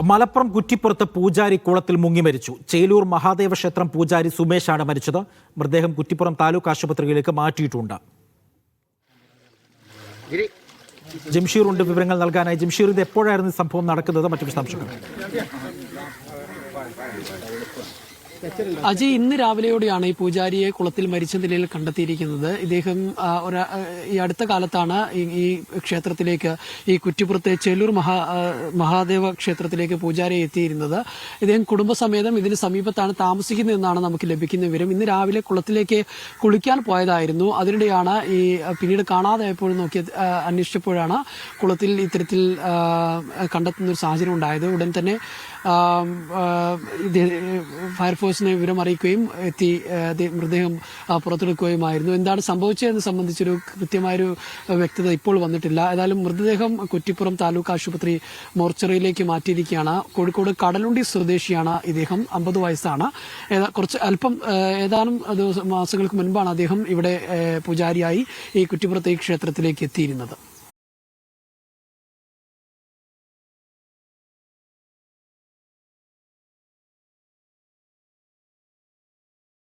മലപ്പുറം കുറ്റിപ്പുറത്ത് പൂജാരി കുളത്തിൽ മുങ്ങി മരിച്ചു. ചേലൂർ മഹാദേവ ക്ഷേത്രം പൂജാരി സുമേഷാണ് മരിച്ചത്. മൃതദേഹം കുറ്റിപ്പുറം താലൂക്ക് ആശുപത്രിയിലേക്ക് മാറ്റിയിട്ടുണ്ട്. ജംഷീർ ഉണ്ട് വിവരങ്ങൾ നൽകാനായി. ജംഷീർ, ഇത് എപ്പോഴായിരുന്നു സംഭവം നടക്കുന്നത്? മറ്റു വിശദാംശങ്ങൾ. അജയ്, ഇന്ന് രാവിലെയോടെയാണ് ഈ പൂജാരിയെ കുളത്തിൽ മരിച്ച നിലയിൽ കണ്ടെത്തിയിരിക്കുന്നത്. ഇദ്ദേഹം ഈ അടുത്ത കാലത്താണ് ഈ ക്ഷേത്രത്തിലേക്ക്, ഈ കുറ്റിപ്പുറത്തെ ചേലൂർ മഹാദേവ ക്ഷേത്രത്തിലേക്ക് പൂജാരിയെ എത്തിയിരുന്നത്. ഇദ്ദേഹം കുടുംബസമേതം ഇതിന് സമീപത്താണ് താമസിക്കുന്നതെന്നാണ് നമുക്ക് ലഭിക്കുന്ന വിവരം. ഇന്ന് രാവിലെ കുളത്തിലേക്ക് കുളിക്കാൻ പോയതായിരുന്നു. അതിനിടെയാണ് ഈ പിന്നീട് കാണാതായപ്പോൾ അന്വേഷിച്ചപ്പോഴാണ് കുളത്തിൽ ഇത്തരത്തിൽ കണ്ടെത്തുന്ന ഒരു സാഹചര്യം ഉണ്ടായത്. ഉടൻ തന്നെ ഫയർഫോഴ്സിനെ വിവരം അറിയിക്കുകയും എത്തി മൃതദേഹം പുറത്തെടുക്കുകയുമായിരുന്നു. എന്താണ് സംഭവിച്ചതെന്ന് സംബന്ധിച്ചൊരു കൃത്യമായൊരു വ്യക്തത ഇപ്പോൾ വന്നിട്ടില്ല. ഏതായാലും മൃതദേഹം കുറ്റിപ്പുറം താലൂക്ക് ആശുപത്രി മോർച്ചറിയിലേക്ക് മാറ്റിയിരിക്കുകയാണ്. കോഴിക്കോട് കടലുണ്ടി സ്വദേശിയാണ് ഇദ്ദേഹം. 50 വയസ്സാണ്. ഏതാനും മാസങ്ങൾക്ക് മുൻപാണ് അദ്ദേഹം ഇവിടെ പൂജാരിയായി ഈ കുറ്റിപ്പുറത്തെ ഈ ക്ഷേത്രത്തിലേക്ക് എത്തിയിരുന്നത്.